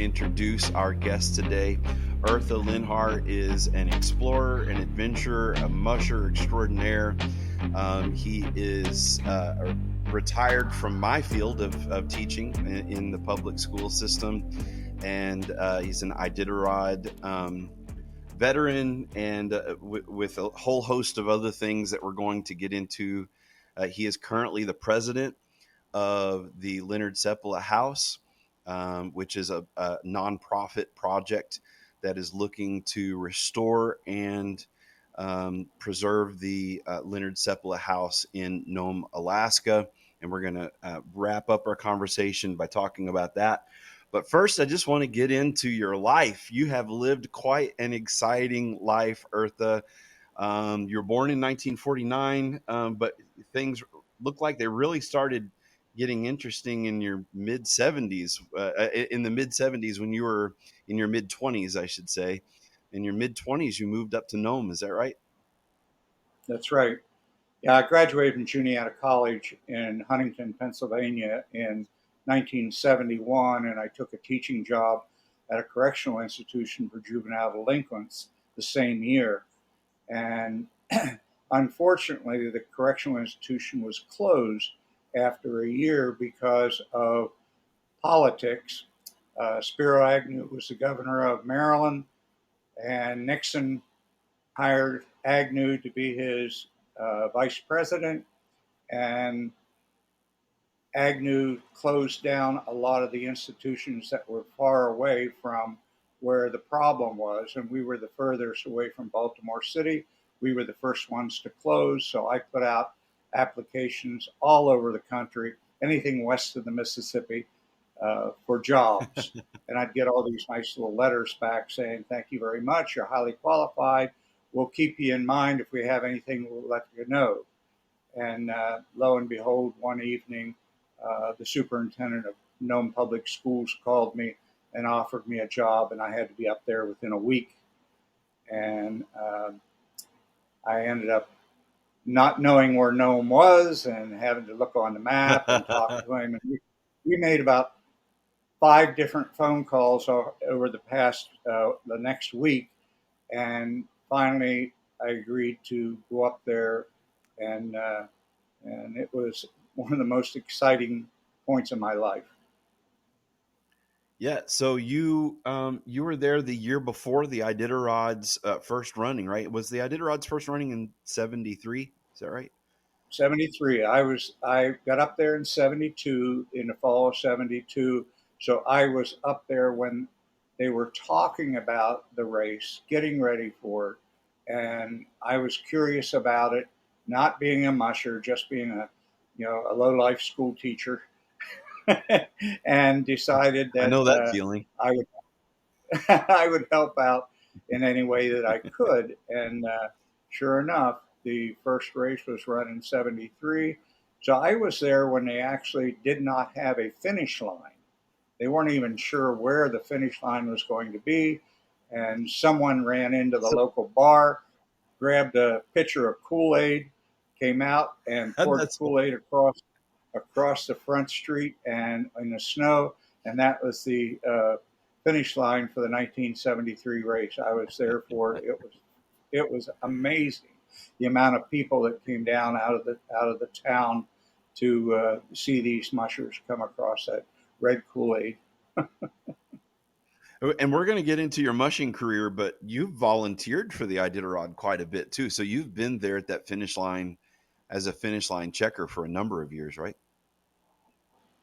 introduce our guest today. Urtha Lenharr is an explorer, an adventurer, a musher extraordinaire. He is retired from my field of teaching in the public school system, and he's an Iditarod veteran, and with a whole host of other things that we're going to get into. He is currently the president of the Leonhard Seppala House, which is a nonprofit project that is looking to restore and preserve the Leonhard Seppala House in Nome, Alaska. And we're going to wrap up our conversation by talking about that. But first, I just want to get into your life. You have lived quite an exciting life, Urtha. You were born in 1949, but things look like they really started getting interesting in your mid 70s, in the mid 70s when you were in your mid 20s, I should say. In your mid 20s, you moved up to Nome. Is that right? That's right. Yeah, I graduated from Juniata College in Huntington, Pennsylvania in 1971, and I took a teaching job at a correctional institution for juvenile delinquents the same year. And unfortunately, the correctional institution was closed after a year because of politics. Spiro Agnew was the governor of Maryland, and Nixon hired Agnew to be his vice president, and Agnew closed down a lot of the institutions that were far away from where the problem was, and we were the furthest away from Baltimore City. We were the first ones to close, so I put out applications all over the country, anything west of the Mississippi, for jobs. And I'd get all these nice little letters back saying, "Thank you very much, you're highly qualified. We'll keep you in mind. If we have anything, we'll let you know." And lo and behold, one evening, the superintendent of Nome Public Schools called me and offered me a job, and I had to be up there within a week. And I ended up not knowing where Nome was and having to look on the map and talk to him. And we made about 5 different phone calls over the next week. And finally, I agreed to go up there, and it was one of the most exciting points in my life. Yeah. So you were there the year before the Iditarod's first running, right? Was the Iditarod's first running in 73? Is that right? 73. I got up there in 72, in the fall of 72. So I was up there when they were talking about the race, getting ready for it, and I was curious about it, not being a musher, just being a low life school teacher, and decided I that know that feeling. I would I would help out in any way that I could. And sure enough, the first race was run in 73. So I was there when they actually did not have a finish line. They weren't even sure where the finish line was going to be. And someone ran into the local bar, grabbed a pitcher of Kool-Aid, came out and poured That's Kool-Aid across the front street and in the snow. And that was the finish line for the 1973 race. I was there for it. It was amazing the amount of people that came down out of the town to see these mushers come across that red Kool-Aid. And we're going to get into your mushing career, but you've volunteered for the Iditarod quite a bit too. So you've been there at that finish line as a finish line checker for a number of years, right?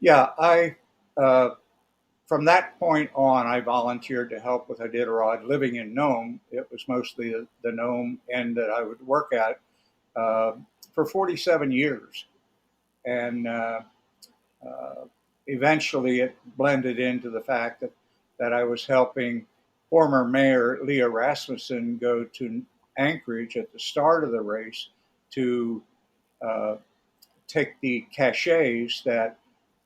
Yeah, I from that point on, I volunteered to help with Iditarod. Living in Nome, it was mostly the Nome end that I would work at for 47 years. And eventually it blended into the fact that I was helping former Mayor Leah Rasmussen go to Anchorage at the start of the race to uh, take the cachets that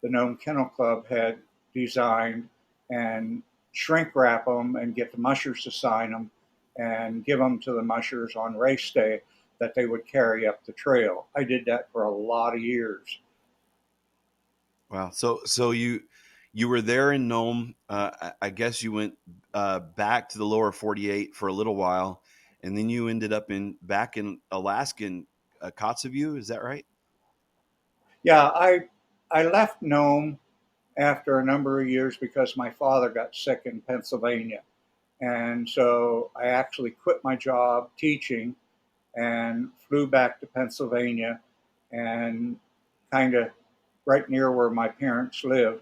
the Nome Kennel Club had designed and shrink wrap them and get the mushers to sign them and give them to the mushers on race day that they would carry up the trail. I did that for a lot of years. Wow. So You were there in Nome. I guess you went back to the lower 48 for a little while, and then you ended up back in Alaska in Kotzebue. Is that right? Yeah, I left Nome after a number of years because my father got sick in Pennsylvania. And so I actually quit my job teaching and flew back to Pennsylvania and kind of right near where my parents live.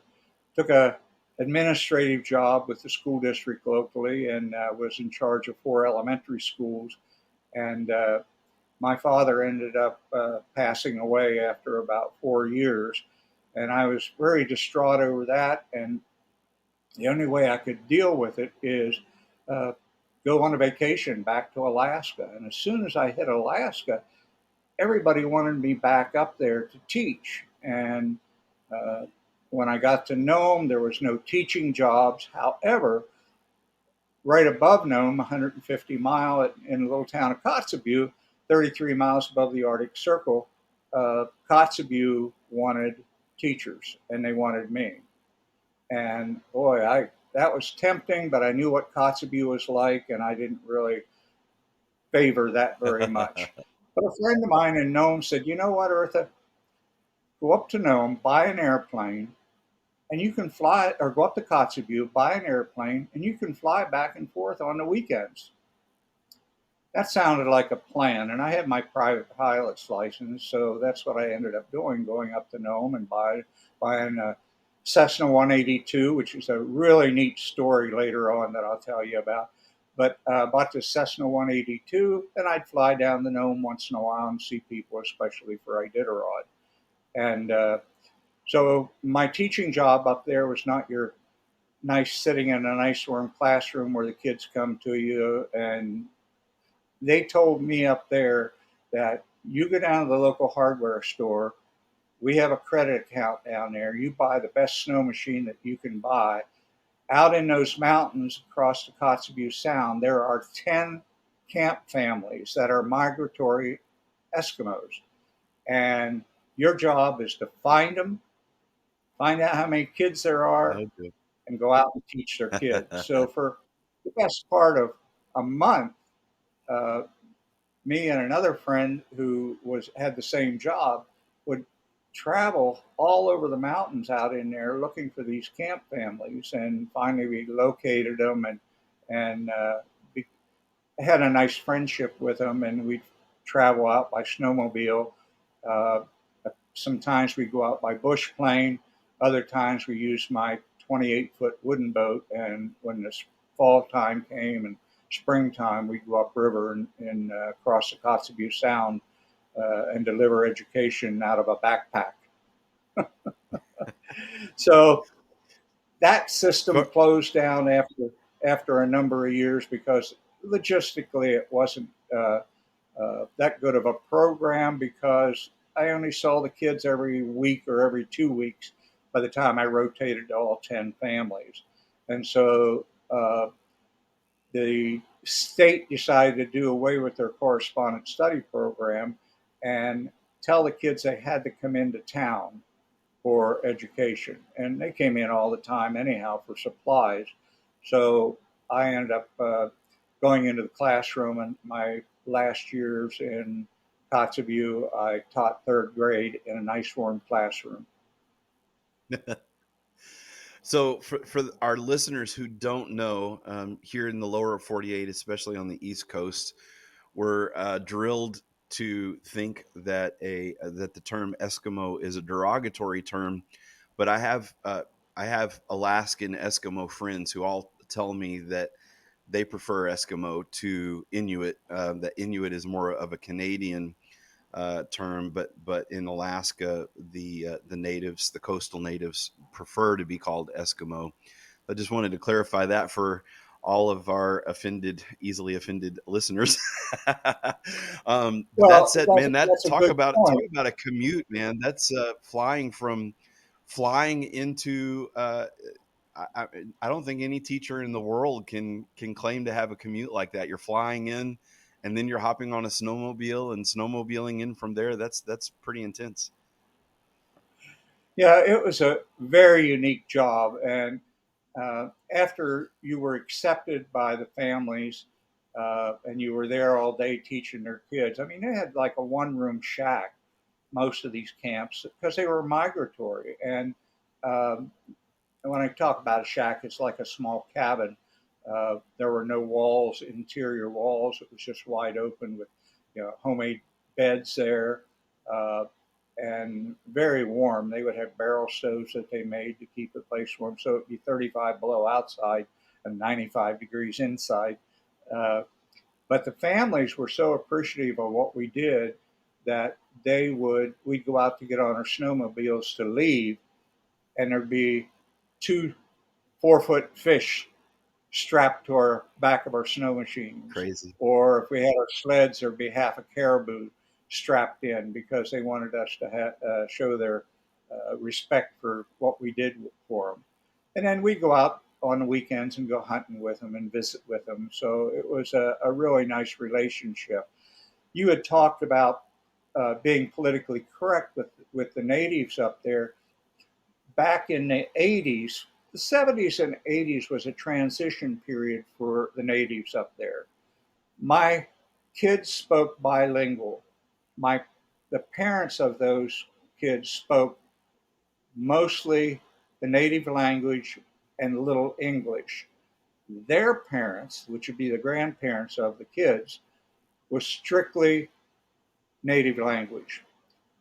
Took a administrative job with the school district locally and was in charge of 4 elementary schools. And my father ended up passing away after about 4 years. And I was very distraught over that. And the only way I could deal with it is uh, go on a vacation back to Alaska. And as soon as I hit Alaska, everybody wanted me back up there to teach. And uh, when I got to Nome, there was no teaching jobs. However, right above Nome, 150 mile in the little town of Kotzebue, 33 miles above the Arctic Circle, Kotzebue wanted teachers, and they wanted me. And boy, I that was tempting, but I knew what Kotzebue was like, and I didn't really favor that very much. But a friend of mine in Nome said, "You know what, Urtha? Go up to Nome, buy an airplane, and you can fly, or go up to Kotzebue, buy an airplane, and you can fly back and forth on the weekends." That sounded like a plan, and I had my private pilot's license, so that's what I ended up doing, going up to Nome and buying a Cessna 182, which is a really neat story later on that I'll tell you about. But bought the Cessna 182, and I'd fly down to Nome once in a while and see people, especially for Iditarod. And so my teaching job up there was not your nice sitting in a nice warm classroom where the kids come to you. And they told me up there that you go down to the local hardware store. We have a credit account down there. You buy the best snow machine that you can buy. Out in those mountains across the Kotzebue Sound, there are 10 camp families that are migratory Eskimos. And your job is to find them, find out how many kids there are, Okay. and go out and teach their kids. So for the best part of a month, uh, me and another friend who was had the same job would travel all over the mountains out in there looking for these camp families, and finally we located them and we had a nice friendship with them, and we'd travel out by snowmobile. Uh, Sometimes we go out by bush plane. Other times we use my 28-foot wooden boat. And when the fall time came and springtime, we'd go upriver and cross the Kotzebue Sound and deliver education out of a backpack. So that system For, closed down after a number of years because logistically it wasn't that good of a program, because I only saw the kids every week or every 2 weeks by the time I rotated to all 10 families. And so the state decided to do away with their correspondent study program and tell the kids they had to come into town for education. And they came in all the time, anyhow, for supplies. So I ended up going into the classroom, and my last years in Kotzebue, I taught third grade in a nice warm classroom. so for our listeners who don't know, here in the lower 48, especially on the East Coast, we're drilled to think that that the term Eskimo is a derogatory term, but I have Alaskan Eskimo friends who all tell me that they prefer Eskimo to Inuit. That Inuit is more of a Canadian term, but in Alaska, the natives, the coastal natives, prefer to be called Eskimo. I just wanted to clarify that for all of our easily offended listeners. But that Well, said, man, that that's a good talk point. about a commute, man. That's flying into. I, I don't think any teacher in the world can claim to have a commute like that. You're flying in, and then you're hopping on a snowmobile and snowmobiling in from there. That's pretty intense. Yeah, it was a very unique job. And after you were accepted by the families and you were there all day teaching their kids, I mean, they had like a one room shack, most of these camps, because they were migratory. Um, and when I talk about a shack, it's like a small cabin. There were no walls, interior walls. It was just wide open with, homemade beds there, uh, and very warm. They would have barrel stoves that they made to keep the place warm, so it'd be 35 below outside and 95 degrees inside. Uh, but the families were so appreciative of what we did that we'd go out to get on our snowmobiles to leave, and there'd be two 4 foot fish strapped to our back of our snow machines. Crazy. Or if we had our sleds, there'd be half a caribou strapped in because they wanted us to show their respect for what we did for them. And then we go out on the weekends and go hunting with them and visit with them. So it was a really nice relationship. You had talked about being politically correct with the natives up there back in the 80s. The 70s and 80s was a transition period for the natives up there. My kids spoke bilingual. My The parents of those kids spoke mostly the native language and a little English. Their parents, which would be the grandparents of the kids, was strictly native language.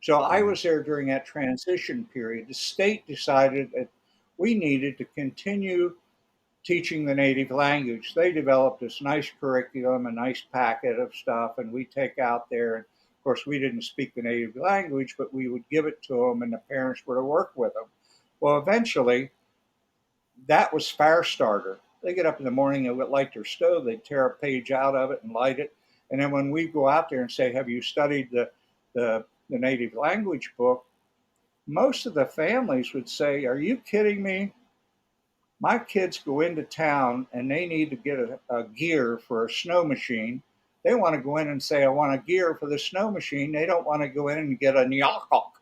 So I Hmm. was there during that transition period. The state decided that we needed to continue teaching the native language. They developed this nice curriculum, a nice packet of stuff, and we take out there. And of course, we didn't speak the native language, but we would give it to them, and the parents were to work with them. Well, eventually, that was fire starter. They get up in the morning, they would light their stove, they'd tear a page out of it and light it. And then when we go out there and say, "Have you studied the native language book?" Most of the families would say, "Are you kidding me? My kids go into town and they need to get a gear for a snow machine. They want to go in and say, I want a gear for the snow machine. They don't want to go in and get a nyakok."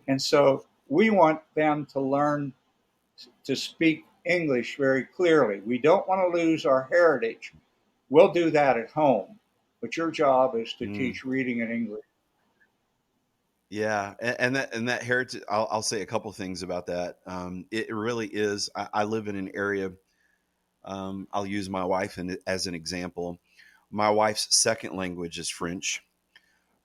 And so we want them to learn to speak English very clearly. We don't want to lose our heritage. We'll do that at home. But your job is to Mm. teach reading and English. Yeah, and that heritage. I'll say a couple things about that. It really is. I live in an area. I'll use my wife as an example. My wife's second language is French.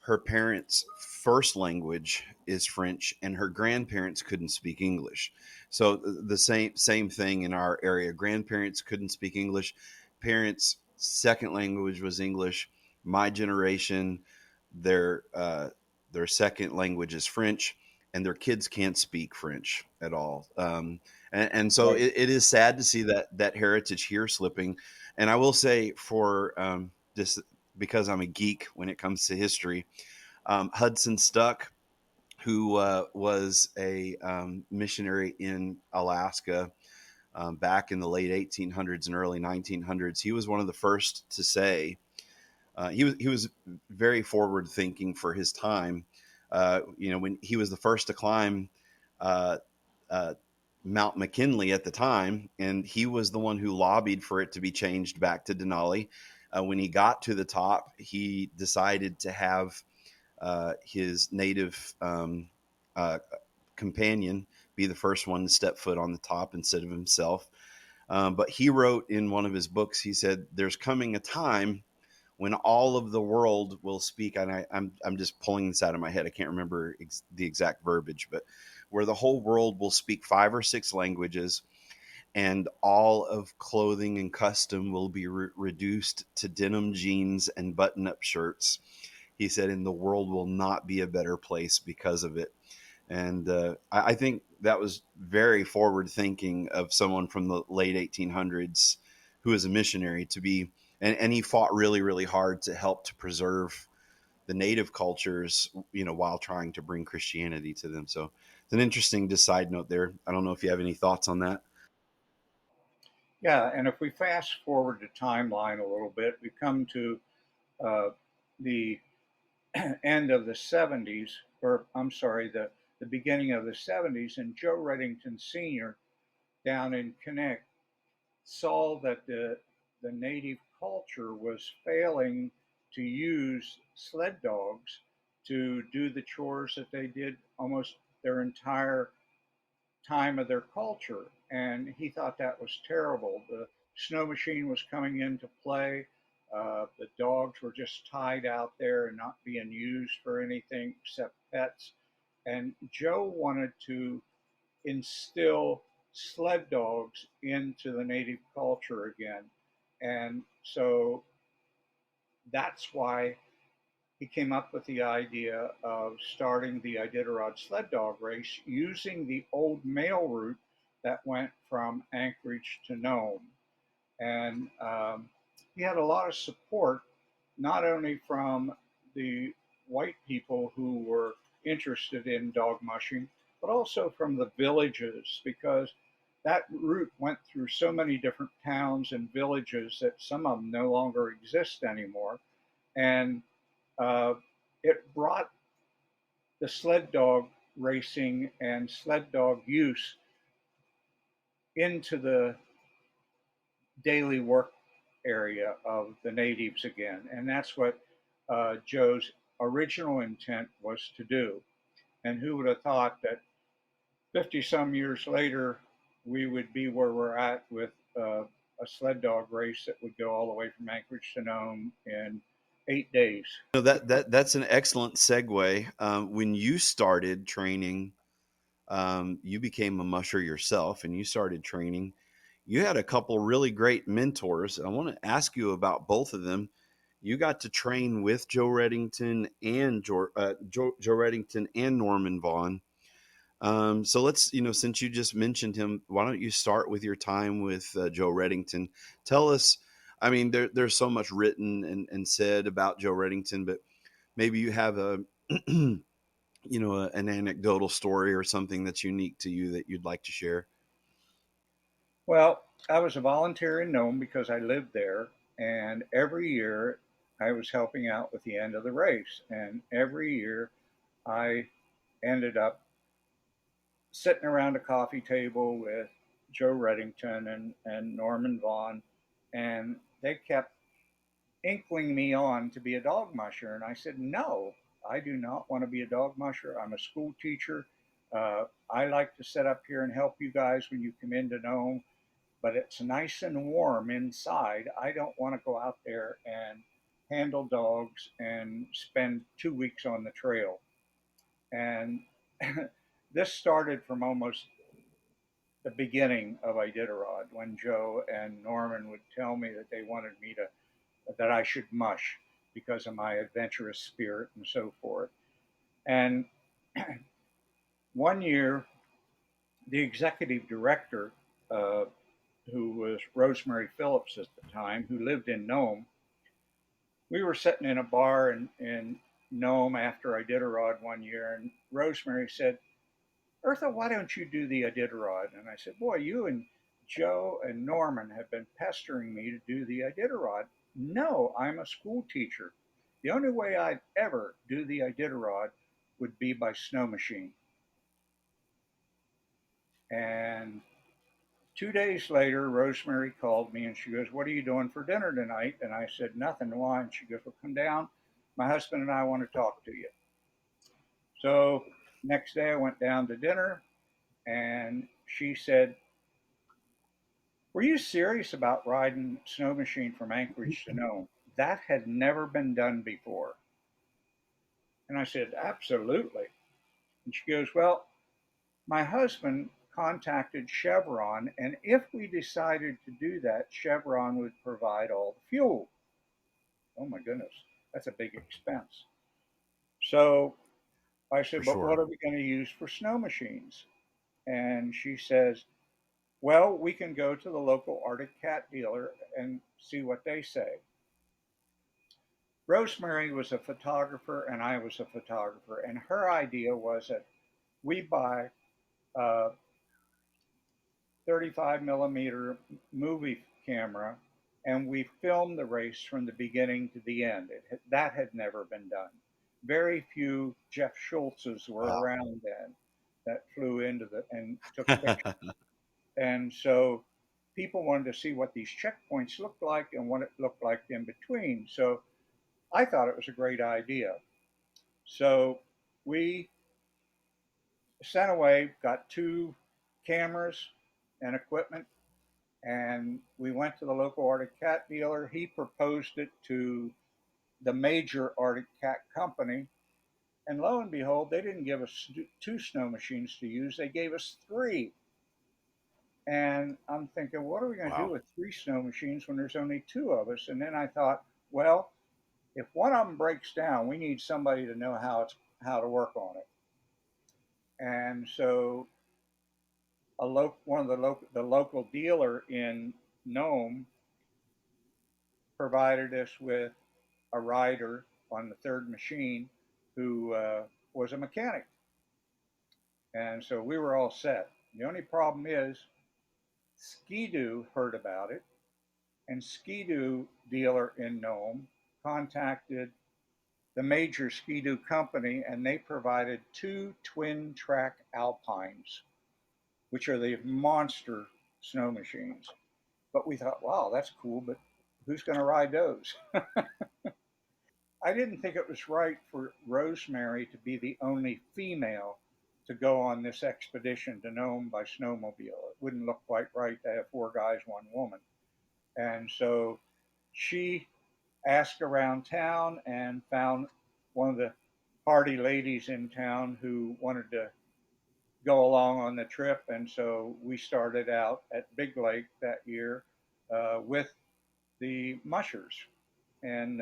Her parents' first language is French, and her grandparents couldn't speak English. So the same thing in our area. Grandparents couldn't speak English. Parents' second language was English. My generation, their uh, their second language is French, and their kids can't speak French at all. And so Right. it is sad to see that heritage here slipping. And I will say for just because I'm a geek when it comes to history, Hudson Stuck, who was a missionary in Alaska back in the late 1800s and early 1900s, he was one of the first to say he was very forward thinking for his time. When he was the first to climb uh, uh, Mount McKinley at the time, and he was the one who lobbied for it to be changed back to Denali. When he got to the top, he decided to have his native uh, companion be the first one to step foot on the top instead of himself. But he wrote in one of his books, he said, "There's coming a time when all of the world will speak." And I'm just pulling this out of my head. I can't remember the exact verbiage, but where the whole world will speak 5 or 6 languages, and all of clothing and custom will be reduced to denim jeans and button-up shirts. He said, and the world will not be a better place because of it. And I think that was very forward thinking of someone from the late 1800s who was a missionary to be, and he fought really, really hard to help to preserve the native cultures, while trying to bring Christianity to them. So it's an interesting just side note there. I don't know if you have any thoughts on that. Yeah, and if we fast forward the timeline a little bit, we come to uh, the end of the 70s, or I'm sorry, the the beginning of the 70s, and Joe Reddington Sr. down in Connect saw that the native culture was failing to use sled dogs to do the chores that they did almost their entire time of their culture. And he thought that was terrible. The snow machine was coming into play. The dogs were just tied out there and not being used for anything except pets. And Joe wanted to instill sled dogs into the native culture again. And so that's why he came up with the idea of starting the Iditarod sled dog race using the old mail route that went from Anchorage to Nome. And he had a lot of support, not only from the white people who were interested in dog mushing, but also from the villages, because that route went through so many different towns and villages that some of them no longer exist anymore. And uh, it brought the sled dog racing and sled dog use into the daily work area of the natives again. And that's what Joe's original intent was to do. And who would have thought that 50 some years later, we would be where we're at with a sled dog race that would go all the way from Anchorage to Nome in 8 days. No, that's an excellent segue. When you started training, you became a musher yourself, and you started training. You had a couple really great mentors. I want to ask you about both of them. You got to train with Joe Reddington and Joe Reddington and Norman Vaughn. So let's, since you just mentioned him, why don't you start with your time with Joe Reddington? Tell us. I mean, there's so much written and said about Joe Reddington, but maybe you have a an anecdotal story or something that's unique to you that you'd like to share. Well, I was a volunteer in Nome because I lived there, and every year I was helping out with the end of the race. And every year I ended up sitting around a coffee table with Joe Reddington and Norman Vaughn, and they kept inkling me on to be a dog musher. And I said, no, I do not want to be a dog musher. I'm a school teacher. I like to sit up here and help you guys when you come into Nome, but it's nice and warm inside. I don't want to go out there and handle dogs and spend 2 weeks on the trail. And this started from almost the beginning of Iditarod when Joe and Norman would tell me that they wanted me to, that I should mush because of my adventurous spirit and so forth. And one year, the executive director, uh, who was Rosemary Phillips at the time, who lived in Nome, we were sitting in a bar in Nome after Iditarod one year, and Rosemary said, Urtha, why don't you do the Iditarod? And I said, boy, you and Joe and Norman have been pestering me to do the Iditarod. No, I'm a school teacher. The only way I'd ever do the Iditarod would be by snow machine. And 2 days later, Rosemary called me and she goes, what are you doing for dinner tonight? And I said, nothing. Why? And she goes, well, come down. My husband and I want to talk to you. So next day I went down to dinner and she said, were you serious about riding snow machine from Anchorage to Nome? That had never been done before. And I said, absolutely. And she goes, well, my husband contacted Chevron, and if we decided to do that, Chevron would provide all the fuel. Oh my goodness, that's a big expense. So I For said, but what sure. are we going to use for snow machines? And she says, well, we can go to the local Arctic cat dealer and see what they say. Rosemary was a photographer and I was a photographer, and her idea was that we buy a 35 millimeter movie camera and we film the race from the beginning to the end. That had never been done. Very few Jeff Schultzes were Wow. around then. that flew into the and took pictures. And so people wanted to see what these checkpoints looked like and what it looked like in between. So I thought it was a great idea. So we sent away, got two cameras and equipment, and we went to the local Arctic cat dealer. He proposed it to the major Arctic cat company. And lo and behold, they didn't give us two snow machines to use, they gave us three. And I'm thinking, what are we going to do Wow. with three snow machines when there's only two of us? And then I thought, well, if one of them breaks down, we need somebody to know how to work on it. And so one of the local dealer in Nome provided us with a rider on the third machine who was a mechanic, and so we were all set. The only problem is Ski-Doo heard about it, and Ski-Doo dealer in Nome contacted the major Ski-Doo company, and they provided two twin track Alpines, which are the monster snow machines. But we thought, wow, that's cool, but who's going to ride those? I didn't think it was right for Rosemary to be the only female to go on this expedition to Nome by snowmobile. It wouldn't look quite right to have four guys, one woman. And so she asked around town and found one of the party ladies in town who wanted to go along on the trip. And so we started out at Big Lake that year with the mushers and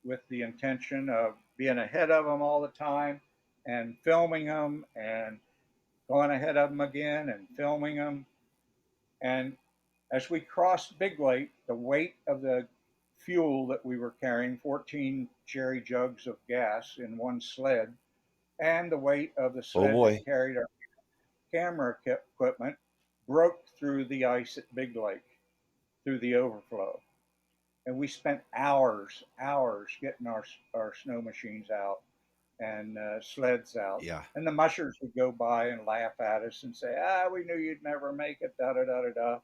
with the intention of being ahead of them all the time and filming them and going ahead of them again and filming them. And as we crossed Big Lake, the weight of the fuel that we were carrying, 14 jerry jugs of gas in one sled, and the weight of the Oh sled boy. that carried our camera equipment, broke through the ice at Big Lake, through the overflow. And we spent hours getting our snow machines out and sleds out. Yeah. And the mushers would go by and laugh at us and say, "Ah, we knew you'd never make it, da da da da da."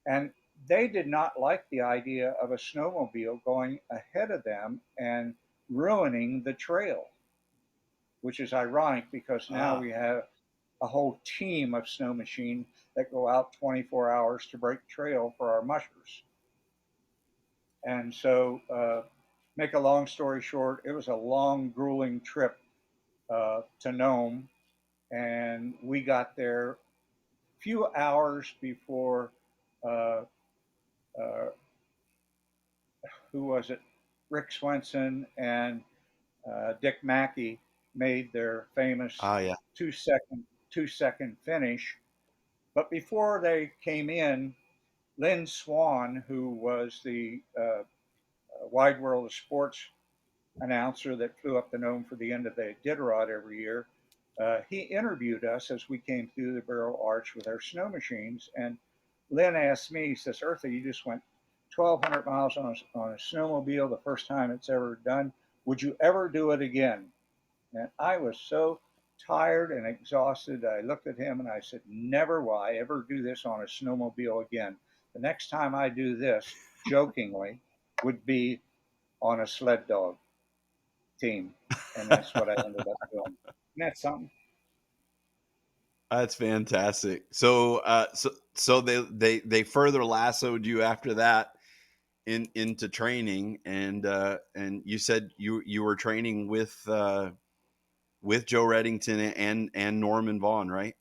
And they did not like the idea of a snowmobile going ahead of them and ruining the trail, which is ironic because now Ah. we have a whole team of snow machine that go out 24 hours to break trail for our mushers. And so, make a long story short, it was a long, grueling trip to Nome, and we got there a few hours before uh, uh, who was it? Rick Swenson and Dick Mackey made their famous Ah. Yeah. 2 second finish. But before they came in, Lynn Swan, who was the Wide World of Sports announcer that flew up the Nome for the end of the Iditarod every year, he interviewed us as we came through the Barrel Arch with our snow machines. And Lynn asked me, he says, "Urtha, you just went 1,200 miles on a snowmobile the first time it's ever done. Would you ever do it again?" And I was so tired and exhausted. I looked at him and I said, "Never will I ever do this on a snowmobile again. The next time I do this, jokingly, would be on a sled dog team." And that's what I ended up doing. Isn't that something? That's fantastic. So they further lassoed you after that into training, and you said you were training with Joe Reddington and Norman Vaughn, right?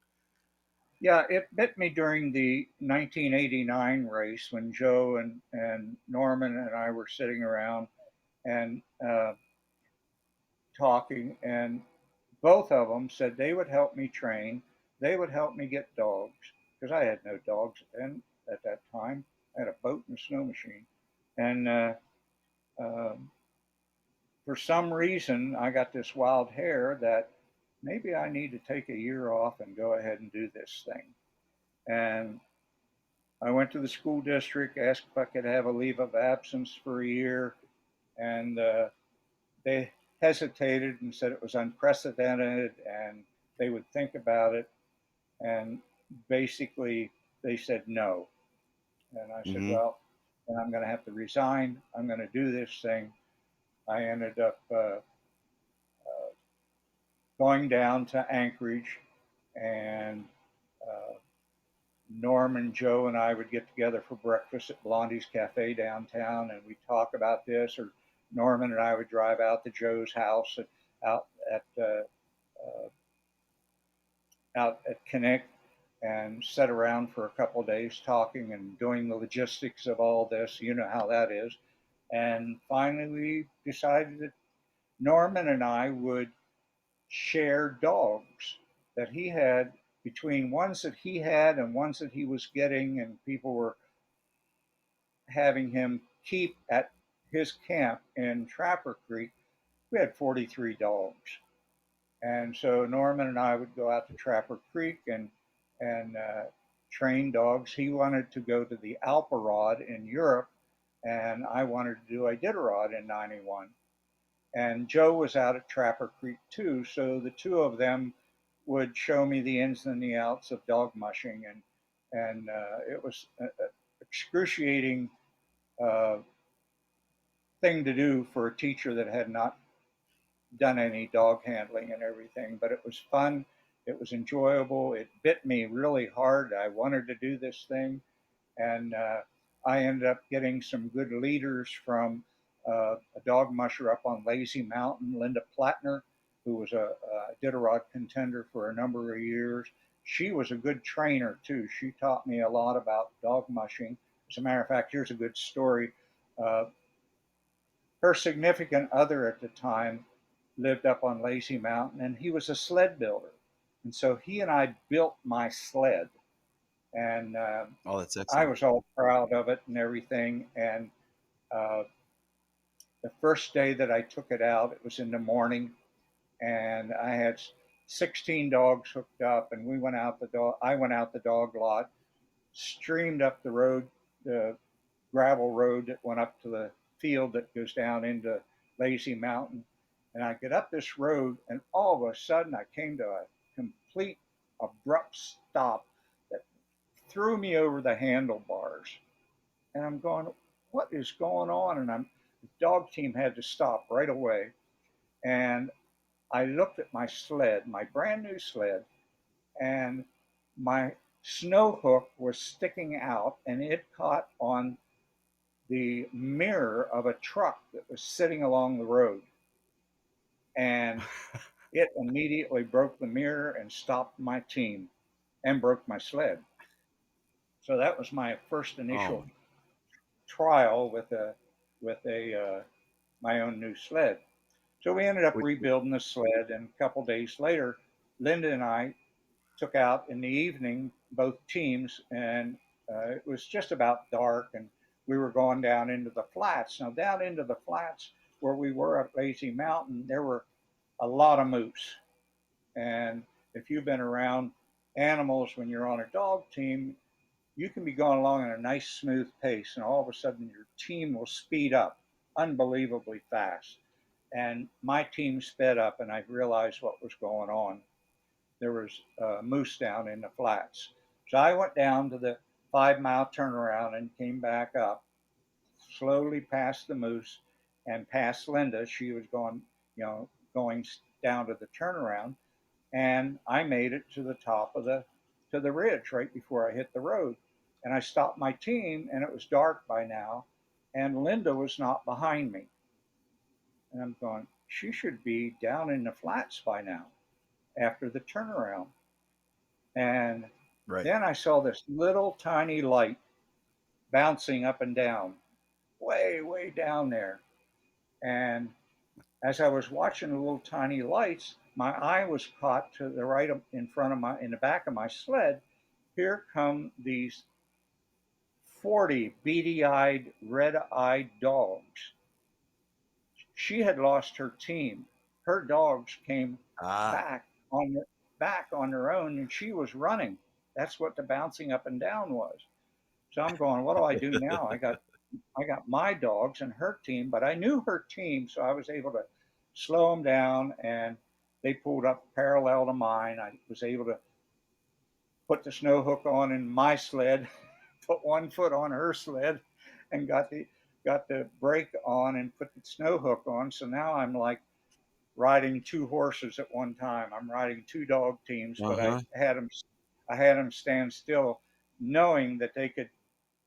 Yeah, it bit me during the 1989 race when Joe and Norman and I were sitting around and talking, and both of them said they would help me train. They would help me get dogs because I had no dogs then at that time. I had a boat and a snow machine. And um for some reason, I got this wild hair that maybe I need to take a year off and go ahead and do this thing. And I went to the school district, asked if I could have a leave of absence for a year, and they hesitated and said it was unprecedented and they would think about it, and basically they said no. And I said, Mm-hmm. well, then I'm going to have to resign. I'm going to do this thing. I ended up going down to Anchorage, and uh, Norm and Joe and I would get together for breakfast at Blondie's Cafe downtown, and we'd talk about this. Or Norman and I would drive out to Joe's house, out at uh, out at Connect, and sit around for a couple of days talking and doing the logistics of all this. You know how that is. And finally, we decided that Norman and I would share dogs that he had, between ones that he had and ones that he was getting, and people were having him keep at his camp in Trapper Creek. We had 43 dogs. And so Norman and I would go out to Trapper Creek and train dogs. He wanted to go to the Alparod in Europe, and I wanted to do Iditarod in '91. And Joe was out at Trapper Creek too, so the two of them would show me the ins and the outs of dog mushing, and it was an excruciating uh, thing to do for a teacher that had not done any dog handling and everything, but it was fun. It was enjoyable. It bit me really hard. I wanted to do this thing, and I ended up getting some good leaders from a dog musher up on Lazy Mountain, Linda Plattner, who was a Iditarod contender for a number of years. She was a good trainer too. She taught me a lot about dog mushing. As a matter of fact, here's a good story. Uh, Her significant other at the time lived up on Lazy Mountain, and he was a sled builder. And so he and I built my sled, and Oh, that's I excellent. was all proud of it and everything. And uh, the first day that I took it out, it was in the morning, and I had 16 dogs hooked up, and we went out the dog. I went out the dog lot, streamed up the road, the gravel road that went up to the field that goes down into Lazy Mountain. And I get up this road, and all of a sudden I came to a complete abrupt stop that threw me over the handlebars. And I'm going, what is going on? And the dog team had to stop right away. And I looked at my sled, my brand new sled, and my snow hook was sticking out, and it caught on the mirror of a truck that was sitting along the road. And it immediately broke the mirror and stopped my team and broke my sled. So that was my first Oh, initial trial with a my own new sled. So we ended up wait, rebuilding the sled, and a couple days later, Linda and I took out in the evening, both teams, and it was just about dark, and we were going down into the flats. Now, down into the flats where we were at Lazy Mountain, there were a lot of moose. And if you've been around animals when you're on a dog team, you can be going along at a nice, smooth pace, and all of a sudden your team will speed up unbelievably fast. And my team sped up, and I realized what was going on. There was moose down in the flats. So I went down to the 5 mile turnaround and came back up, slowly past the moose and past Linda. She was going, going down to the turnaround, and I made it to the top of the ridge right before I hit the road. And I stopped my team, and it was dark by now, and Linda was not behind me. And I'm going, she should be down in the flats by now after the turnaround. And right. then I saw this little tiny light bouncing up and down, way, way down there. And as I was watching the little tiny lights, my eye was caught to the right in front of in the back of my sled. Here come these 40 beady eyed, red eyed dogs. She had lost her team. Her dogs came Ah, back on the, back on their own, and she was running. That's what the bouncing up and down was. So I'm going, what do I do now? I got my dogs and her team, but I knew her team, so I was able to slow them down, and They pulled up parallel to mine. I was able to put the snow hook on in my sled, put one foot on her sled, and got the brake on and put the snow hook on. So now I'm like riding two horses at one time. I'm riding two dog teams, but Uh-huh. I had them stand still, knowing that they could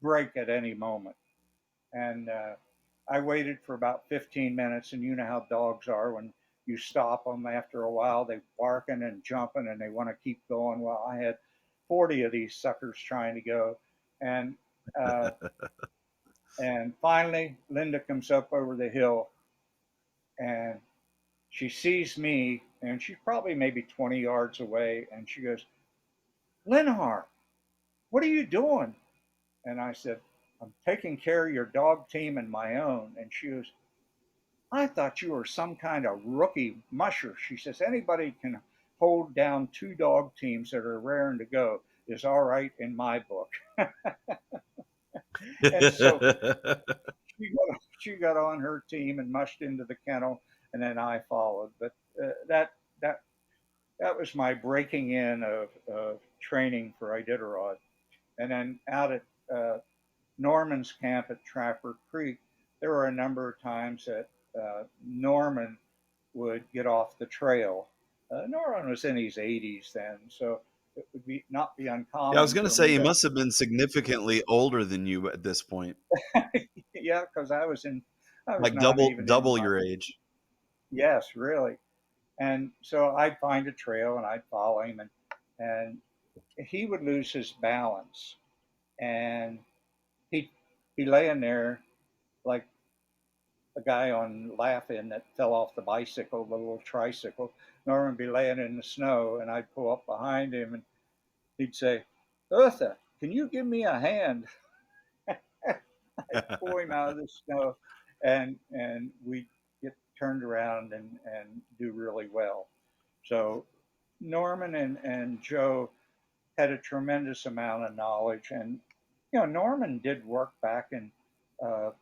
break at any moment. And I waited for about 15 minutes, and you know how dogs are when you stop them after a while, they barking and jumping, and they want to keep going. Well, I had 40 of these suckers trying to go, and uh, and finally Linda comes up over the hill, and she sees me, and she's probably maybe 20 yards away, and she goes, "Lenharr, what are you doing?" And I said, "I'm taking care of your dog team and my own." And she goes, "I thought you were some kind of rookie musher." She says, "Anybody can hold down two dog teams that are raring to go is all right in my book." And so she got on her team and mushed into the kennel, and then I followed. But that that was my breaking in of training for Iditarod. And then out at Norman's camp at Trapper Creek, there were a number of times that Norman would get off the trail. Norman was in his 80s then, so it would not be Yeah, I was uncommon gonna for say me he to, must have been significantly older than you at this point, yeah, because I was like not even in double my, your age. yes, really. And so I'd find a trail and I'd follow him, and he would lose his balance, and he'd be laying there like a guy on Laughing that fell off the bicycle, the little tricycle. Norman would be laying in the snow, and I'd pull up behind him, and he'd say, "Urtha, can you give me a hand?" I'd pull him out of the snow, and we'd get turned around and do really well. So Norman and Joe had a tremendous amount of knowledge. And, Norman did work back in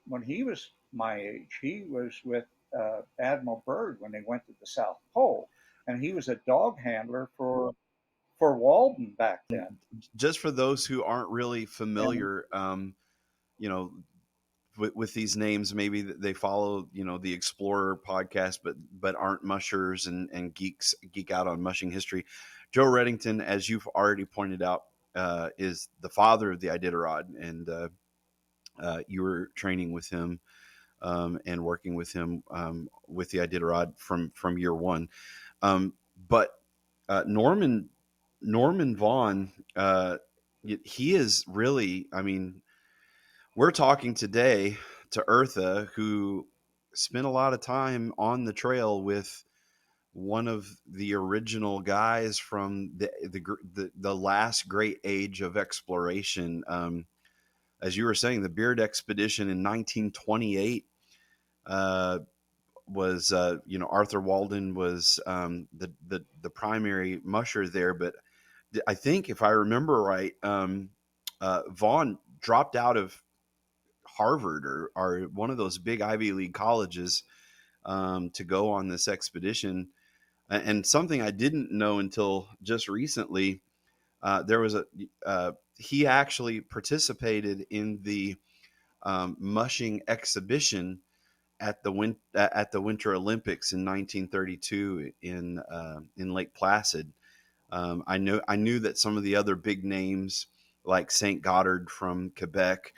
when he was my age. He was with Admiral Byrd when they went to the South Pole, and he was a dog handler for Walden back then. Just for those who aren't really And familiar, you know, with these names, maybe they follow, the Explorer podcast, but aren't mushers and geek out on mushing history. Joe Reddington, as you've already pointed out, is the father of the Iditarod, and you were training with him and working with him with the Iditarod from year one. But Norman Vaughn, he is really, I mean, we're talking today to Urtha, who spent a lot of time on the trail with one of the original guys from the last great age of exploration. As you were saying, the Beard Expedition in 1928 was, Arthur Walden was the primary musher there, but I think if I remember right, Vaughn dropped out of Harvard or one of those big Ivy League colleges to go on this expedition. And something I didn't know until just recently, there was he actually participated in the mushing exhibition at the Winter Olympics in 1932 in Lake Placid. I knew that some of the other big names like Saint Goddard from Quebec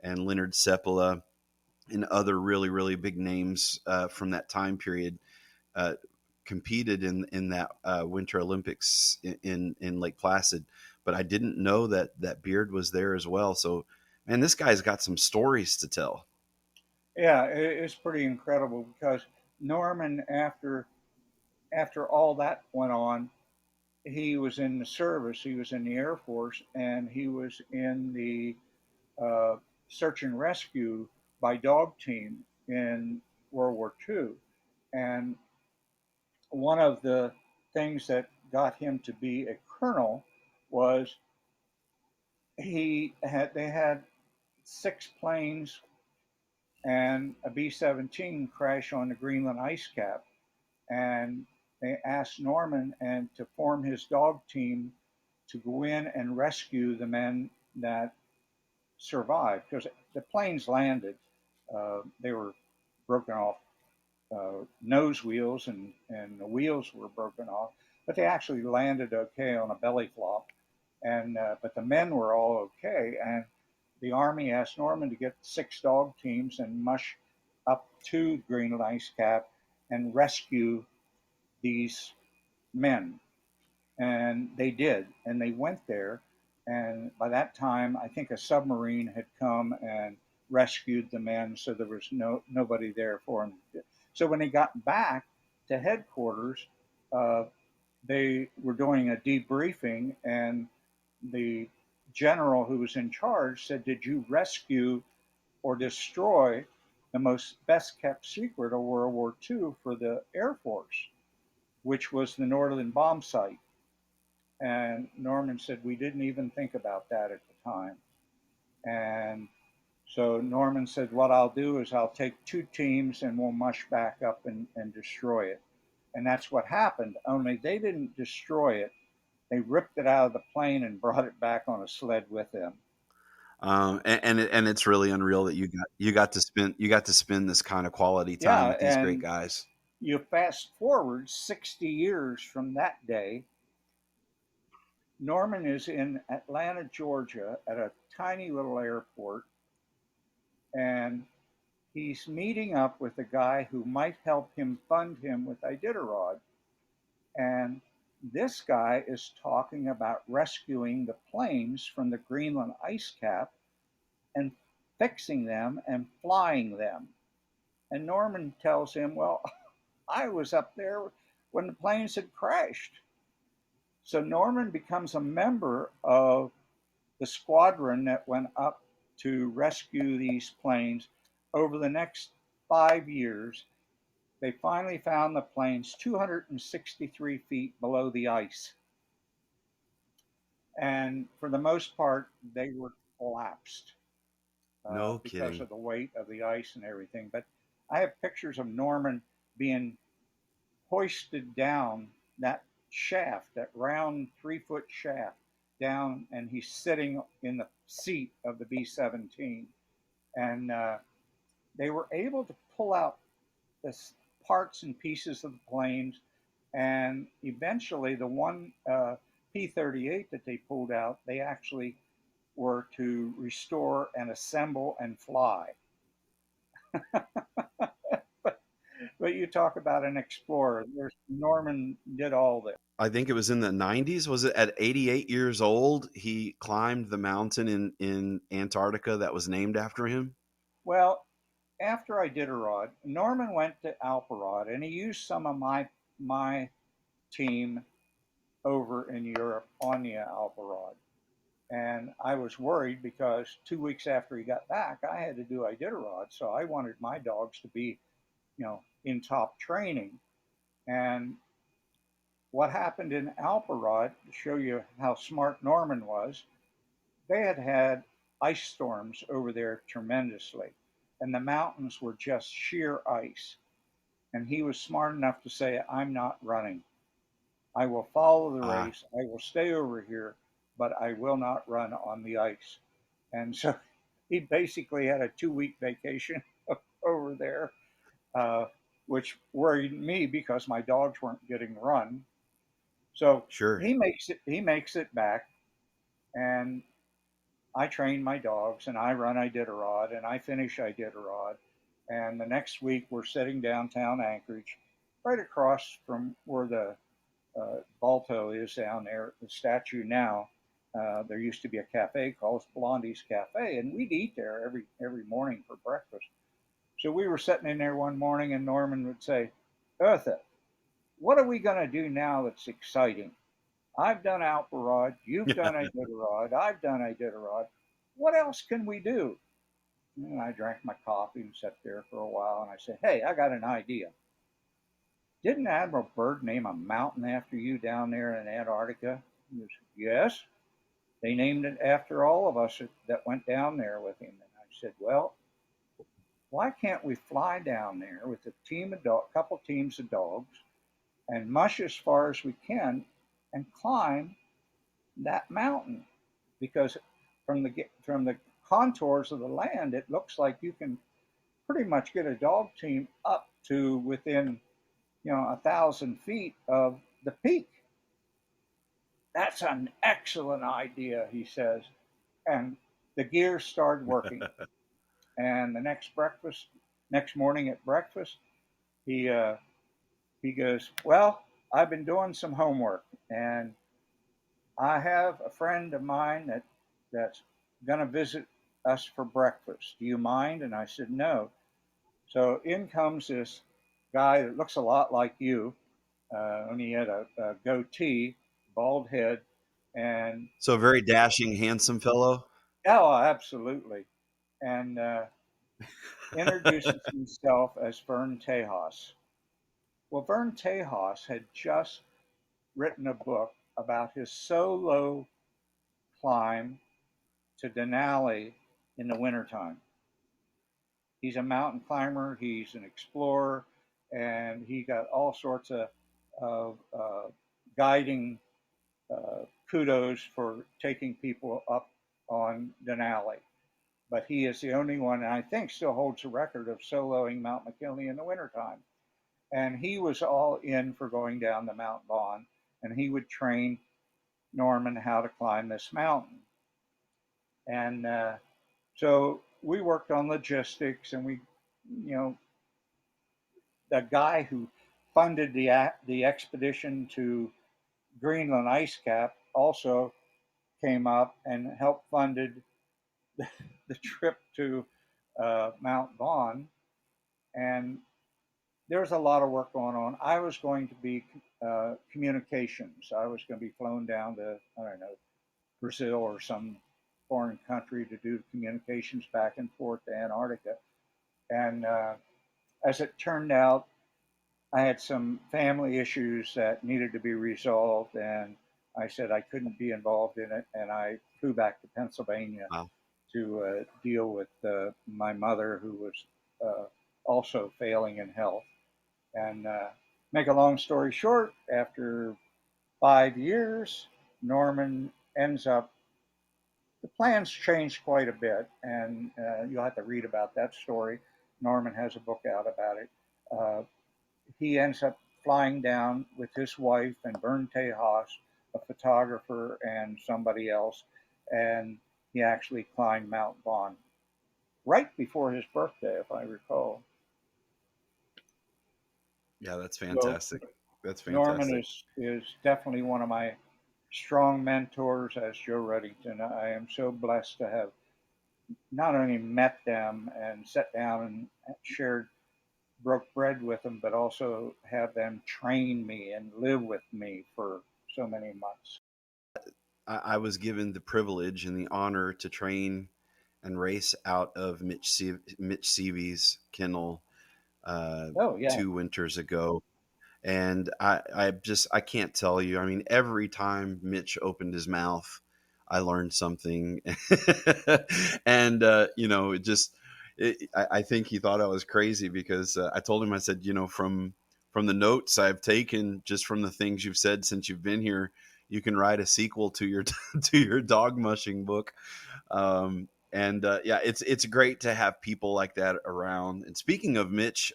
and Leonhard Seppala and other really big names from that time period uh, competed in that Winter Olympics in Lake Placid. But I didn't know that Beard was there as well. So, man, this guy's got some stories to tell. yeah, it's pretty incredible because Norman, after all that went on, he was in the service. He was in the Air Force, and he was in the uh, search and rescue by dog team in World War II. And one of the things that got him to be a colonel was they had six planes and a B-17 crash on the Greenland ice cap, and they asked Norman and to form his dog team to go in and rescue the men that survived because the planes landed. They were broken off nose wheels and the wheels were broken off, but they actually landed okay on a belly flop. And but the men were all okay. And the Army asked Norman to get 6 dog teams and mush up to Greenland Ice Cap and rescue these men. And they did. And they went there. And by that time, I think a submarine had come and rescued the men, so there was nobody there for them. So when they got back to headquarters, uh, they were doing a debriefing, and the general who was in charge said, "Did you rescue or destroy the most best kept secret of World War II for the Air Force, which was the Nordland bomb site?" And Norman said, "We didn't even think about that at the time." And so Norman said, "What I'll do is I'll take 2 teams and we'll mush back up and destroy it." And that's what happened, only they didn't destroy it. They ripped it out of the plane and brought it back on a sled with them. And it's really unreal that you got to spend this kind of quality time Yeah, with these great and guys. you fast forward 60 years from that day, Norman is in Atlanta, Georgia, at a tiny little airport, and he's meeting up with a guy who might help him fund him with Iditarod. And this guy is talking about rescuing the planes from the Greenland ice cap and fixing them and flying them. And Norman tells him, "Well, I was up there when the planes had crashed." So Norman becomes a member of the squadron that went up to rescue these planes. Over the next 5 years, they finally found the planes 263 feet below the ice. And for the most part, they were collapsed No because kidding. of the weight of the ice and everything. But I have pictures of Norman being hoisted down that shaft, that round 3 foot shaft down, and he's sitting in the seat of the B 17. And they were able to pull out the parts and pieces of the planes. And eventually, the one P-38 that they pulled out, they actually were to restore and assemble and fly. But you talk about an explorer. There's Norman did all this. I think it was in the 90s. Was it at 88 years old? He climbed the mountain in Antarctica that was named after him. Well, after Iditarod, Norman went to Alparod, and he used some of my team over in Europe on the Alparod. And I was worried because 2 weeks after he got back, I had to do Iditarod, so I wanted my dogs to be, in top training. And what happened in Alparod, to show you how smart Norman was, they had had ice storms over there tremendously, and the mountains were just sheer ice. And he was smart enough to say, "I'm not running. I will follow the Ah, race. I will stay over here, but I will not run on the ice." And so he basically had a 2 week vacation over there, uh, which worried me because my dogs weren't getting run. So sure. he makes it back, and I train my dogs and I run Iditarod and I finish Iditarod. And the next week we're sitting downtown Anchorage, right across from where the Balto is down there, the statue now. There used to be a cafe called Blondie's Cafe, and we'd eat there every morning for breakfast. So we were sitting in there one morning, and Norman would say, "Urtha, what are we going to do now that's exciting? I've done Alparod, you've done Iditarod, I've done Iditarod. What else can we do?" And I drank my coffee and sat there for a while, and I said, "Hey, I got an idea. Didn't Admiral Byrd name a mountain after you down there in Antarctica?" He said, "Yes. They named it after all of us that went down there with him." And I said, "Well, why can't we fly down there with a couple teams of dogs, and mush as far as we can and climb that mountain, because from the contours of the land, it looks like you can pretty much get a dog team up to within 1,000 feet of the peak. That's an excellent idea, he says. And the gears started working. And the next morning at breakfast, he he goes, "Well, I've been doing some homework, and I have a friend of mine that's going to visit us for breakfast. Do you mind?" And I said, "No." So in comes this guy that looks a lot like you, only he had a goatee, bald head, and So a very dashing, handsome fellow. oh, absolutely, and introduces himself as Vern Tejas. Well, Vern Tejas had just written a book about his solo climb to Denali in the wintertime. He's a mountain climber, he's an explorer, and he got all sorts of guiding kudos for taking people up on Denali. But he is the only one, and I think still holds the record of soloing Mount McKinley in the wintertime. And he was all in for going down the Mount Vaughn, and he would train Norman how to climb this mountain. And so we worked on logistics, and the guy who funded the expedition to Greenland ice cap also came up and helped funded the trip to Mount Vaughn. And there was a lot of work going on. I was going to be communications. I was going to be flown down to, I don't know, Brazil or some foreign country to do communications back and forth to Antarctica. And as it turned out, I had some family issues that needed to be resolved, and I said I couldn't be involved in it, and I flew back to Pennsylvania Wow. to deal with my mother, who was also failing in health. And make a long story short, after 5 years, Norman ends up. The plans changed quite a bit, and you'll have to read about that story. Norman has a book out about it. Uh, he ends up flying down with his wife and Vern Tejas, a photographer, and somebody else, and he actually climbed Mount Vaughn right before his birthday, if I recall. Yeah, that's So fantastic. That's Norman fantastic. is definitely one of my strong mentors as Joe Reddington. I am so blessed to have not only met them and sat down and shared broke bread with them, but also have them train me and live with me for so many months. I was given the privilege and the honor to train and race out of Mitch Seavey's kennel Oh yeah, 2 winters ago. And I can't tell you. I mean, every time Mitch opened his mouth, I learned something. And, it just, I think he thought I was crazy because I told him, I said, from the notes I've taken just from the things you've said since you've been here, you can write a sequel to your, to your dog mushing book. And yeah, it's great to have people like that around. And speaking of Mitch,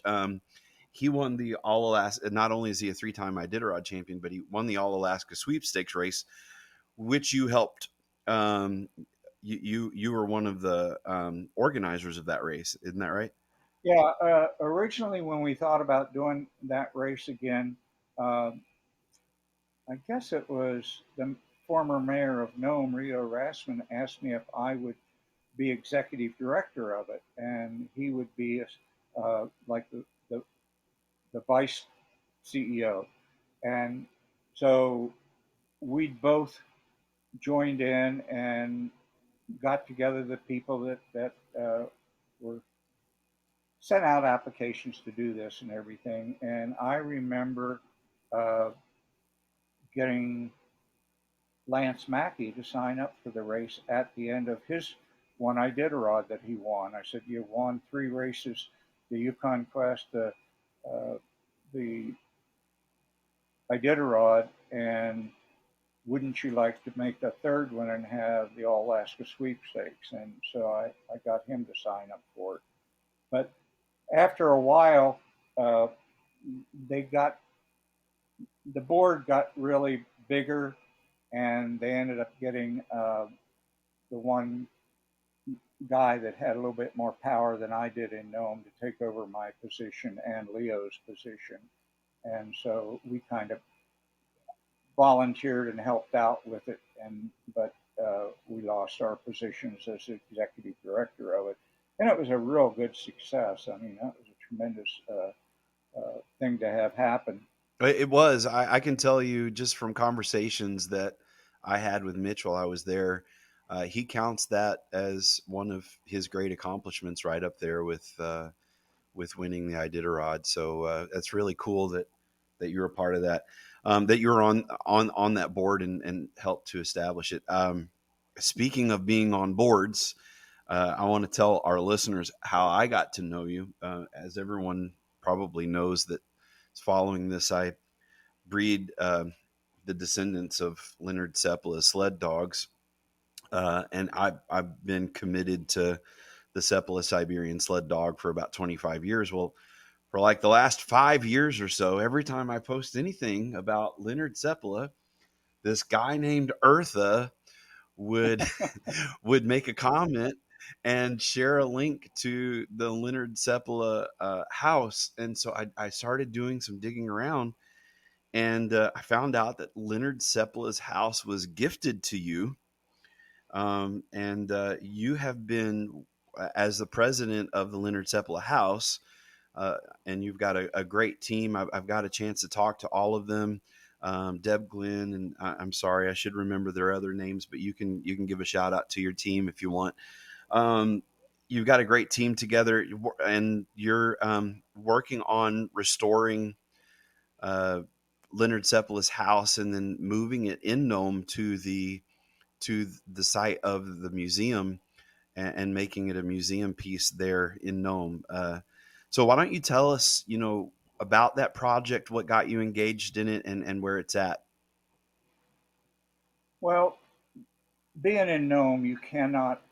he won the All Alaska. Not only is he a 3-time Iditarod champion, but he won the All Alaska Sweepstakes race, which you helped. Um, you were one of the organizers of that race, isn't that right? yeah. Originally, when we thought about doing that race again, uh, I guess it was the former mayor of Nome, Rio Rasmussen, asked me if I would be executive director of it, and he would be like the vice CEO. And so we both joined in and got together the people that were sent out applications to do this and everything. And I remember uh, getting Lance Mackey to sign up for the race at the end of his one Iditarod that he won. I said, "You won 3 races: the Yukon Quest, uh, the Iditarod, and wouldn't you like to make the third one and have the All Alaska Sweepstakes? And so I got him to sign up for it. But after a while, uh, they got the board got really bigger, and they ended up getting the one guy that had a little bit more power than I did in Nome to take over my position and Leo's position. And so we kind of volunteered and helped out with it, and but we lost our positions as executive director of it, and it was a real good success. I mean, that was a tremendous thing to have happen. It was. I can tell you just from conversations that I had with Mitch while I was there, he counts that as one of his great accomplishments, right up there with winning the Iditarod. So that's really cool that you're a part of that, that you're on that board and helped to establish it. Speaking of being on boards, I want to tell our listeners how I got to know you. As everyone probably knows that is following this, I breed the descendants of Leonhard Seppala sled dogs, and I've been committed to the Seppala Siberian sled dog for about 25 years. Well, for like the last 5 years or so, every time I post anything about Leonhard Seppala, this guy named Urtha would would make a comment and share a link to the Leonhard Seppala house. And so I started doing some digging around, and I found out that Leonhard Seppala's house was gifted to you, and you have been, as the president of the Leonhard Seppala house, uh, and you've got a great team. I've got a chance to talk to all of them. Deb, Glenn, and I'm sorry, I should remember their other names, but you can give a shout out to your team if you want. Um, you've got a great team together, and you're working on restoring uh, Leonhard Seppala's house and then moving it in Nome to the site of the museum, and making it a museum piece there in Nome. So why don't you tell us, about that project, what got you engaged in it, and where it's at? Well, being in Nome, you cannot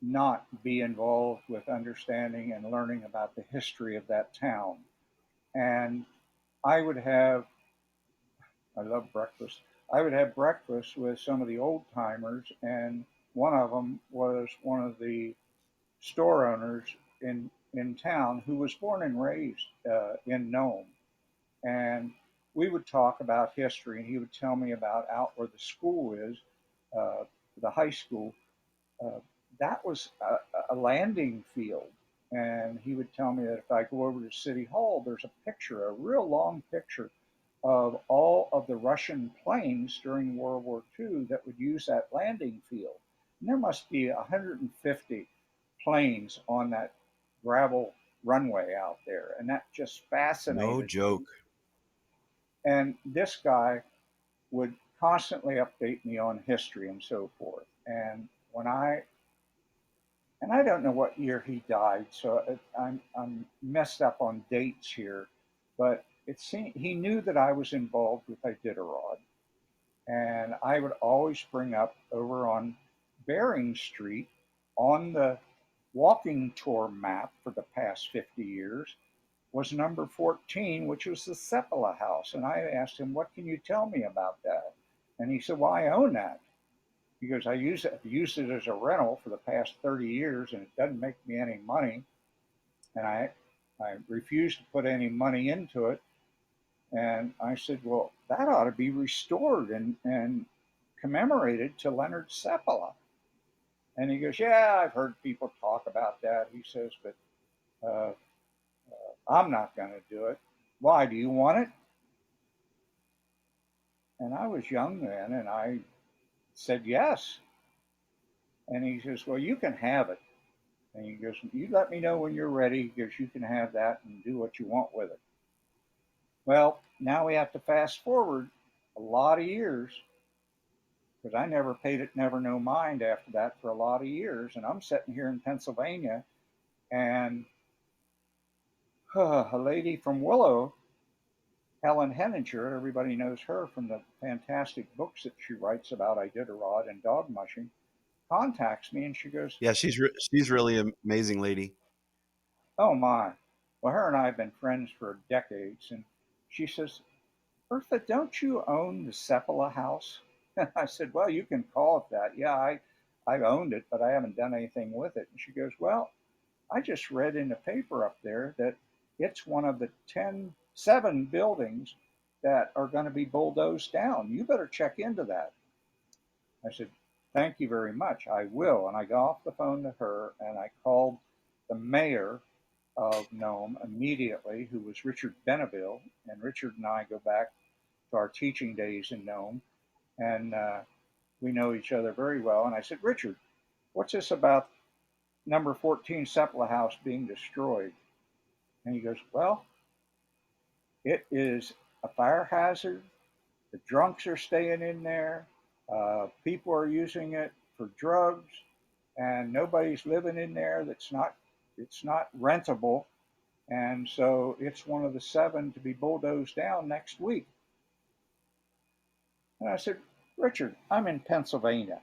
not be involved with understanding and learning about the history of that town. And I would have, I love breakfast. I would have breakfast with some of the old timers, and one of them was one of the store owners in town who was born and raised in Nome. And we would talk about history, and he would tell me about out where the school is, uh, the high school. Uh, that was a landing field. And he would tell me that if I go over to City Hall, there's a picture, a real long picture of all of the Russian planes during World War II that would use that landing field. And there must be 150 planes on that gravel runway out there. And that just No fascinated me. joke. And this guy would constantly update me on history and so forth. And I don't know what year he died, so I'm messed up on dates here, but it seemed he knew that I was involved with Iditarod, and I would always bring up over on Bering Street on the walking tour map for the past 50 years was number 14, which was the Seppala house. And I asked him, "What can you tell me about that?" And he said, "Well, I own that because used it as a rental for the past 30 years, and it doesn't make me any money. And I refused to put any money into it." And I said, "Well, that ought to be restored and commemorated to Leonhard Seppala." And he goes, "Yeah, I've heard people talk about that." He says, "But uh, I'm not going to do it." "Why? Do you want it?" And I was young then, and I said yes. And he says, "Well, you can have it." And he goes, "You let me know when you're ready." He goes, "You can have that and do what you want with it." Well, now we have to fast forward a lot of years because I never paid it never no mind after that for a lot of years. And I'm sitting here in Pennsylvania, and a lady from Willow Helen Henninger, everybody knows her from the fantastic books that she writes about Iditarod and dog mushing, contacts me and she goes, Yeah, she's really an amazing lady. "Oh my." Well, her and I have been friends for decades. And she says, "Urtha, don't you own the Seppala house?" And I said, "Well, you can call it that. Yeah, I've owned it, but I haven't done anything with it." And she goes, "Well, I just read in the paper up there that it's one of the 7 buildings that are going to be bulldozed down. You better check into that." I said, "Thank you very much. I will." And I got off the phone to her and I called the mayor of Nome immediately, who was Richard Beneville. And Richard and I go back to our teaching days in Nome, and we know each other very well. And I said, "Richard, what's this about number 14 Seppala House being destroyed?" And he goes, "Well, it is a fire hazard. The drunks are staying in there. People are using it for drugs, and nobody's living in there. It's not rentable, and so it's one of the 7 to be bulldozed down next week." And I said, "Richard, I'm in Pennsylvania.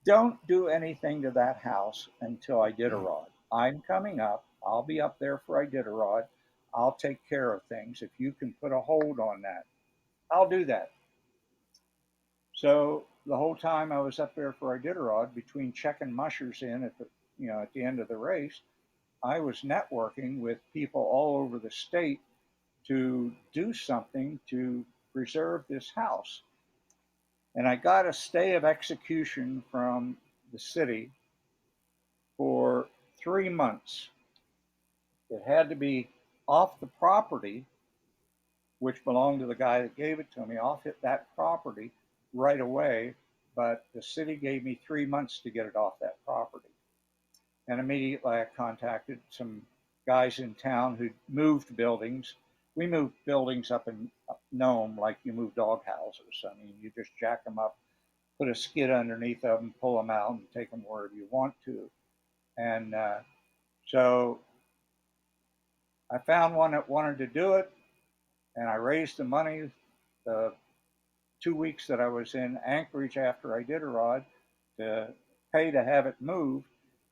Don't do anything to that house until Iditarod. I'm coming up. I'll be up there for Iditarod. I'll take care of things. If you can put a hold on that, I'll do that." So the whole time I was up there for Iditarod, between checking mushers in at the end of the race, I was networking with people all over the state to do something to preserve this house. And I got a stay of execution from the city for 3 months. It had to be off the property, which belonged to the guy that gave it to me, off that property right away. But the city gave me 3 months to get it off that property. And immediately I contacted some guys in town who moved buildings. We moved buildings up in Nome like you move dog houses. I mean, you just jack them up, put a skid underneath them, pull them out, and take them wherever you want to. And so I found one that wanted to do it, and I raised the money the 2 weeks that I was in Anchorage after Iditarod to pay to have it moved.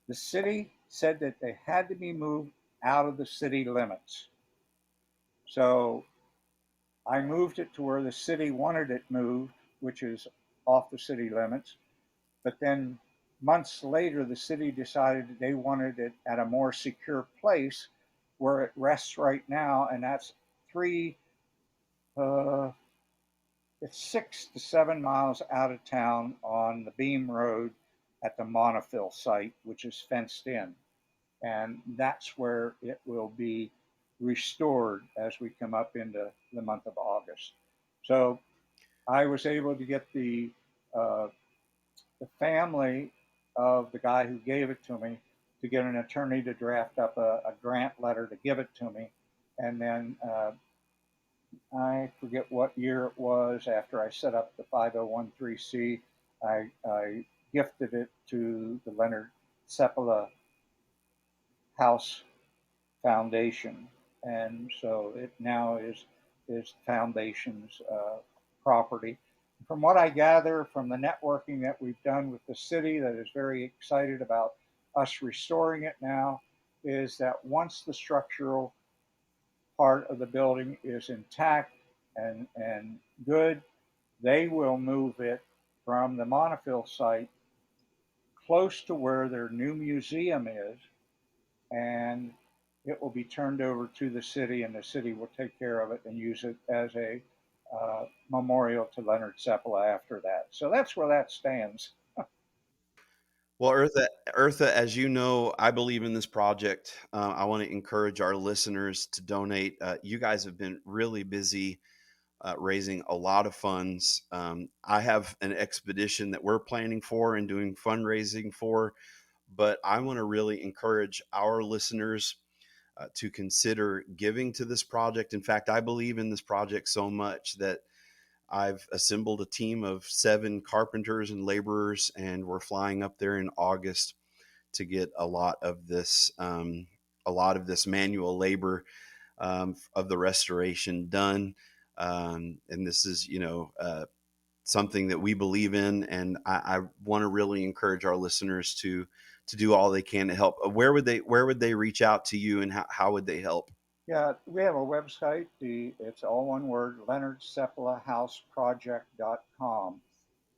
The city said that they had to be moved out of the city limits. So I moved it to where the city wanted it moved, which is off the city limits. But then months later, the city decided that they wanted it at a more secure place where it rests right now, and that's three, uh, it's 6 to 7 miles out of town on the Beam Road at the Monofil site, which is fenced in. And that's where it will be restored as we come up into the month of August. So I was able to get uh, the family of the guy who gave it to me to get an attorney to draft up a grant letter to give it to me. And then I forget what year it was, after I set up the 5013C, I gifted it to the Leonhard Seppala House Foundation. And so it now is Foundation's property. From what I gather from the networking that we've done with the city, that is very excited about us restoring it now, is that once the structural part of the building is intact and good, they will move it from the Monofil site close to where their new museum is, and it will be turned over to the city, and the city will take care of it and use it as a memorial to Leonhard Seppala after that. So that's where that stands. Well, Eartha, as you know, I believe in this project. I want to encourage our listeners to donate. You guys have been really busy raising a lot of funds. I have an expedition that we're planning for and doing fundraising for, but I want to really encourage our listeners to consider giving to this project. In fact, I believe in this project so much that I've assembled a team of 7 carpenters and laborers, and we're flying up there in August to get a lot of this manual labor of the restoration done. And this is, something that we believe in, and I want to really encourage our listeners to do all they can to help. Where would they reach out to you, and how would they help? Yeah, we have a website. It's all one word, LeonhardSeppalaHouseProject.com.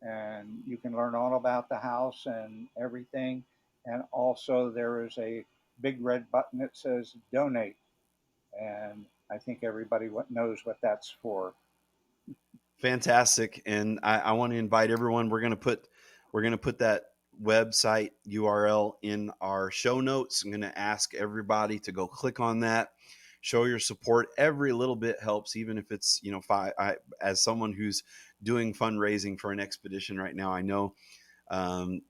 And you can learn all about the house and everything. And also, there is a big red button that says donate. And I think everybody knows what that's for. Fantastic. And I want to invite everyone. We're gonna put that website URL in our show notes. I'm gonna ask everybody to go click on that, show your support. Every little bit helps, even if it's, five. As someone who's doing fundraising for an expedition right now, I know, um,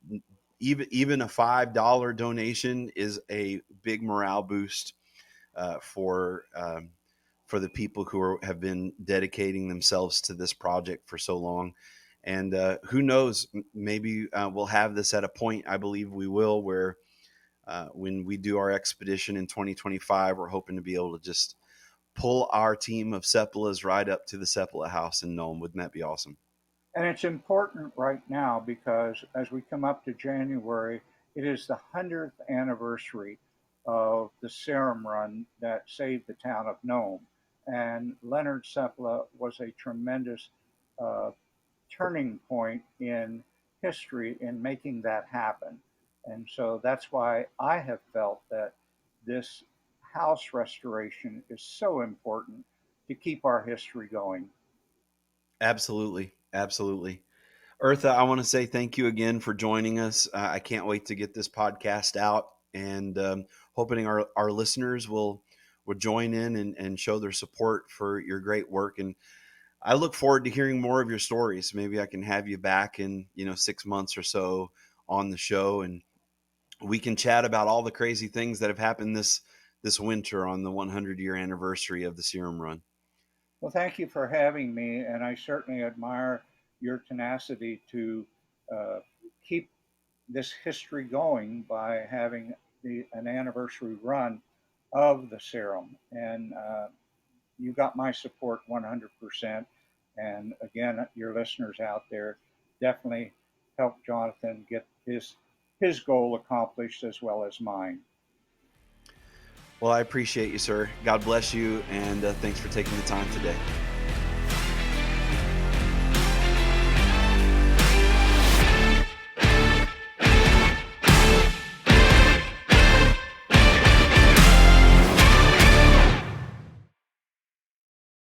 even a $5 donation is a big morale boost, for the people who have been dedicating themselves to this project for so long. And who knows, maybe we'll have this at a point, I believe we will, where when we do our expedition in 2025, we're hoping to be able to just pull our team of Seppalas right up to the Seppala house in Nome. Wouldn't that be awesome? And it's important right now because as we come up to January, it is the 100th anniversary of the serum run that saved the town of Nome. And Leonhard Seppala was a tremendous uh, turning point in history in making that happen. And so that's why I have felt that this house restoration is so important to keep our history going. Absolutely. Absolutely. Urtha, I want to say thank you again for joining us. I can't wait to get this podcast out, and hoping our listeners will join in and show their support for your great work. And I look forward to hearing more of your stories. Maybe I can have you back in 6 months or so on the show, and we can chat about all the crazy things that have happened this winter on the 100-year anniversary of the Serum Run. Well, thank you for having me, and I certainly admire your tenacity to uh, keep this history going by having an anniversary run of the serum. And you got my support 100%. And again, your listeners out there definitely help Jonathan get his goal accomplished as well as mine. Well, I appreciate you, sir. God bless you, and thanks for taking the time today.